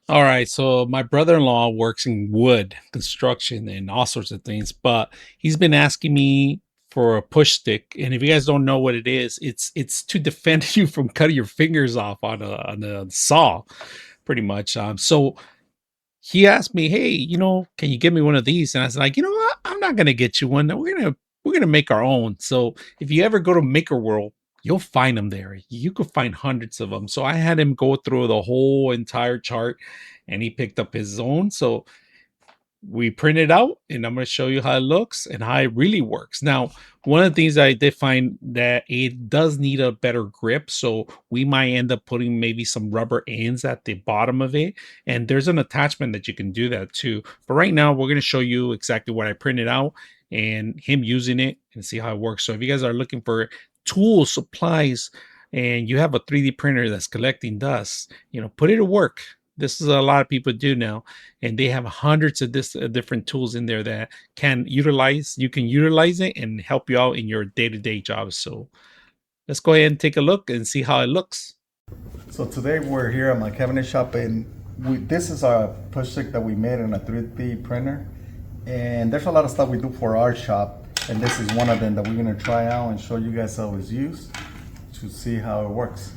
All right, so my brother-in-law works in wood construction and all sorts of things, but he's been asking me for a push stick. And if you guys don't know what it is, it's to defend you from cutting your fingers off on a saw, pretty much. So he asked me, "Hey, can you give me one of these?" And I was like, "You know what? I'm not gonna get you one. We're gonna make our own." So if you ever go to Maker World, you'll find them there. You could find hundreds of them. So I had him go through the whole entire chart, and he picked up his own. So we print it out, and I'm going to show you how it looks and how it really works. Now, one of the things I did find that it does need a better grip, so we might end up putting maybe some rubber ends at the bottom of it, and there's an attachment that you can do that too. But right now, we're going to show you exactly what I printed out and him using it and see how it works. So if you guys are looking for tools, supplies, and you have a 3D printer that's collecting dust, put it to work. This is a lot of people do now, and they have hundreds of this different tools in there that you can utilize it and help you out in your day-to-day jobs. So let's go ahead and take a look and see how it looks. So today we're here at my cabinet shop, and this is our push stick that we made in a 3D printer. And there's a lot of stuff we do for our shop, and this is one of them that we're gonna try out and show you guys how it's used to see how it works.